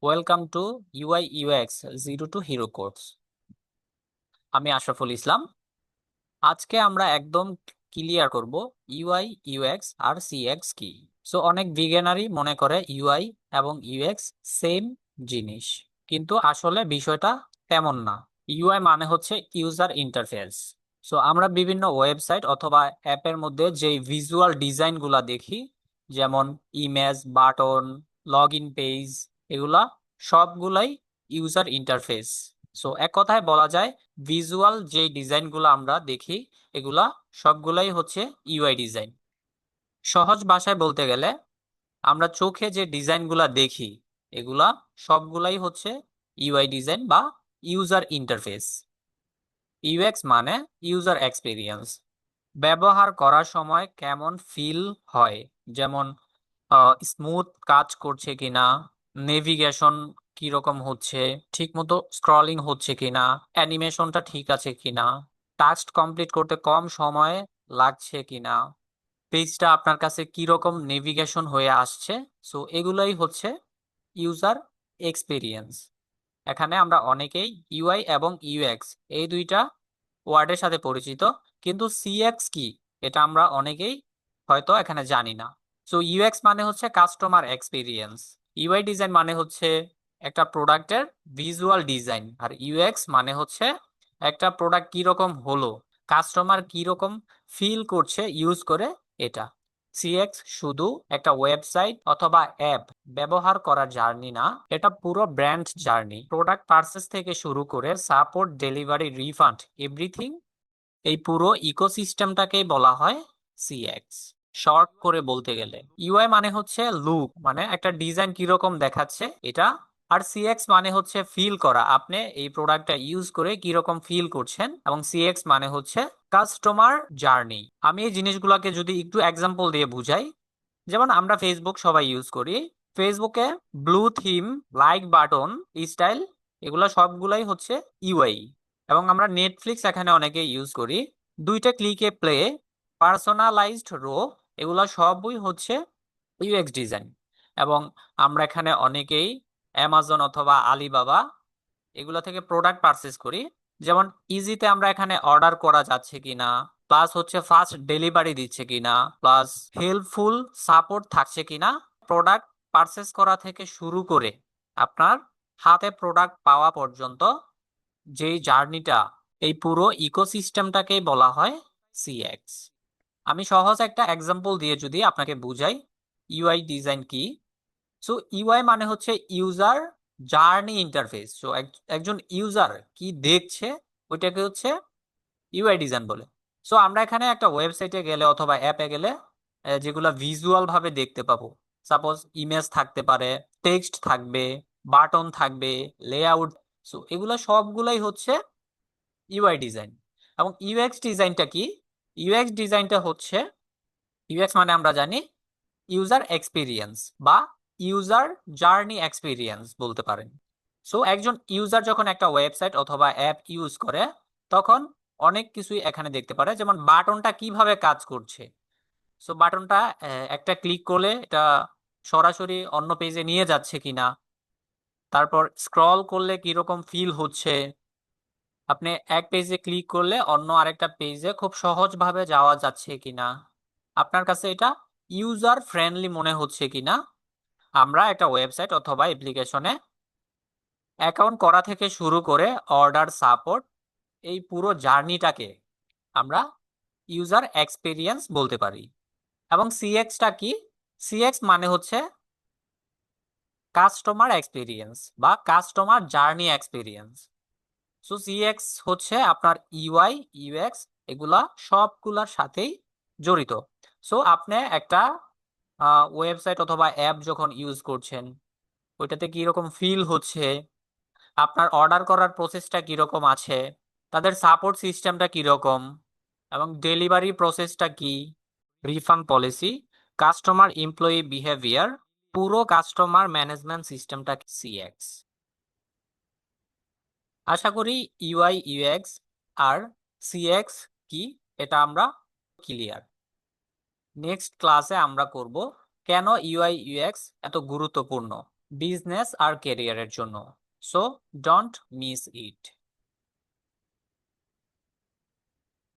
Welcome to UI UX zero to hero course. আমি আশরাফুল ইসলাম। আজকে আমরা একদম ক্লিয়ার করব ইউআই ইউএক্স আর সিএক্স কি। সো অনেক বিজ্ঞানারই মনে করে ইউআই এবং ইউএক্স সেম জিনিস, কিন্তু আসলে বিষয়টা তেমন না। ইউআই মানে হচ্ছে ইউজার ইন্টারফেস। সো আমরা বিভিন্ন ওয়েবসাইট অথবা অ্যাপের মধ্যে যে ভিজুয়াল ডিজাইনগুলা দেখি, যেমন image, button, log in page, এগুলা সবগুলাই ইউজার ইন্টারফেস। সো এক কথায় বলা যায় ভিজুয়াল যে ডিজাইনগুলো আমরা দেখি এগুলা সবগুলাই হচ্ছে ইউআই ডিজাইন। সহজ ভাষায় বলতে গেলে আমরা চোখে যে ডিজাইনগুলা দেখি এগুলা সবগুলাই হচ্ছে ইউআই ডিজাইন বা ইউজার ইন্টারফেস। ইউএক্স মানে ইউজার এক্সপিরিয়েন্স, ব্যবহার করার সময় কেমন ফিল হয়, যেমন স্মুথ কাজ করছে কিনা, নেভিগেশন কিরকম হচ্ছে, ঠিকমতো স্ক্রলিং হচ্ছে কিনা, অ্যানিমেশনটা ঠিক আছে কিনা, টাস্ক কমপ্লিট করতে কম সময় লাগছে কিনা, পেজটা আপনার কাছে কিরকম নেভিগেশন হয়ে আসছে। সো এগুলাই হচ্ছে ইউজার এক্সপিরিয়েন্স। এখানে আমরা অনেকেই ইউআই এবং ইউএক্স এই দুইটা ওয়ার্ডের সাথে পরিচিত, কিন্তু সিএক্স কি এটা আমরা অনেকেই হয়তো এখানে জানি না। সো ইউএক্স মানে হচ্ছে কাস্টমার এক্সপিরিয়েন্স, ইউআই ডিজাইন মানে হচ্ছে একটা প্রোডাক্টের ভিজুয়াল ডিজাইন, আর ইউএক্স মানে হচ্ছে একটা প্রোডাক্ট কিরকম হলো, কাস্টমার কিরকম ফিল করছে ইউজ করে এটা। সিএক্স শুধু একটা ওয়েবসাইট অথবা অ্যাপ ব্যবহার করার জার্নি না, এটা পুরো ব্র্যান্ড জার্নি। প্রোডাক্ট পারচেস থেকে শুরু করে সাপোর্ট, ডেলিভারি, রিফান্ড, এভরিথিং, এই পুরো ইকোসিস্টেমটাকেই বলা হয় সিএক্স। শর্ট করে বলতে গেলে ইউআই মানে হচ্ছে লুক, মানে একটা ডিজাইন কিরকম দেখাচ্ছে এটা। আর সিএক্স মানে হচ্ছে ফিল করা, আপনি এই প্রোডাক্টটা ইউজ করে কিরকম ফিল করছেন। এবং সিএক্স মানে হচ্ছে কাস্টমার জার্নি। আমি এই জিনিসগুলোকে যদি একটু এক্সাম্পল দিয়ে বুঝাই, যেমন আমরা ফেসবুক সবাই ইউজ করি, ফেসবুকে blue theme, like button, style, এগুলো সবগুলাই হচ্ছে ইউআই। এবং আমরা নেটফ্লিক্স এখানে অনেকে ইউজ করি, দুইটা ক্লিকে প্লে, পার্সোনালাইজড রো, এগুলো সবই হচ্ছে ইউএক্স ডিজাইন। এবং আমরা এখানে অনেকেই অ্যামাজন অথবা আলিবাবা এগুলো থেকে প্রোডাক্ট পারচেস করি, যেমন ইজিতে আমরা এখানে অর্ডার করা যাচ্ছে কিনা, প্লাস হচ্ছে ফাস্ট ডেলিভারি দিচ্ছে কিনা, প্লাস হেল্পফুল সাপোর্ট থাকছে কিনা, প্রোডাক্ট পারচেস করা থেকে শুরু করে আপনার হাতে প্রোডাক্ট পাওয়া পর্যন্ত যেই জার্নিটা, এই পুরো ইকোসিস্টেমটাকেই বলা হয় সিএক্স। আমি সহজ একটা এক্সাম্পল দিয়ে যদি আপনাকে বুঝাই ইউআই ডিজাইন কি। সো ইউআই মানে হচ্ছে ইউজার জার্নি ইন্টারফেস। সো একজন ইউজার কি দেখছে ওইটাকে হচ্ছে ইউআই ডিজাইন বলে। সো আমরা এখানে একটা ওয়েবসাইটে গেলে অথবা অ্যাপে গেলে যেগুলা ভিজুয়াল ভাবে দেখতে পাবো, সাপোজ ইমেজ থাকতে পারে, টেক্সট থাকবে, বাটন থাকবে, লেআউট, সো এগুলা সবগুলাই হচ্ছে ইউআই ডিজাইন। এবং ইউএক্স ডিজাইনটা কি? ইউএক্স ডিজাইনটা হচ্ছে, ইউএক্স মানে আমরা জানি ইউজার এক্সপিরিয়েন্স বা ইউজার জার্নি এক্সপিরিয়েন্স বলতে পারেন। সো একজন ইউজার যখন একটা ওয়েবসাইট অথবা অ্যাপ ইউজ করে তখন অনেক কিছুই এখানে দেখতে পারে, যেমন বাটনটা কিভাবে কাজ করছে। সো বাটনটা একটা ক্লিক করলে এটা সরাসরি অন্য পেজে নিয়ে যাচ্ছে কিনা, তারপর স্ক্রল করলে কিরকম ফিল হচ্ছে, আপনি এক পেজে ক্লিক করলে অন্য আরেকটা পেজে খুব সহজভাবে যাওয়া যাচ্ছে কিনা, আপনার কাছে এটা ইউজার ফ্রেন্ডলি মনে হচ্ছে কিনা। আমরা একটা ওয়েবসাইট অথবা অ্যাপ্লিকেশনে অ্যাকাউন্ট করা থেকে শুরু করে অর্ডার, সাপোর্ট, এই পুরো জার্নিটাকে আমরা ইউজার এক্সপিরিয়েন্স বলতে পারি। এবং সিএক্সটা কি? সিএক্স মানে হচ্ছে কাস্টমার এক্সপিরিয়েন্স বা customer journey experience. So CX হচ্ছে আপনার ইউআই ইউএক্স এগুলা সবগুলার সাথেই জড়িত। সো আপনি একটা ওয়েবসাইট অথবা অ্যাপ যখন ইউজ করছেন ওইটাতে কিরকম ফিল হচ্ছে, আপনার অর্ডার করার প্রসেসটা কিরকম আছে, তাদের সাপোর্ট সিস্টেমটা কিরকম, এবং ডেলিভারি প্রসেসটা কি, refund policy, customer employee behaviour, পুরো কাস্টমার ম্যানেজমেন্ট সিস্টেমটা সিএক্স। আশা করি ইউআই ইউএক্স আর সিএক্স কি এটা আমরা ক্লিয়ার। নেক্সট ক্লাসে আমরা করব কেন ইউআই ইউএক্স এত গুরুত্বপূর্ণ। বিজনেস আর ক্যারিয়ারের জন্য। So don't miss it.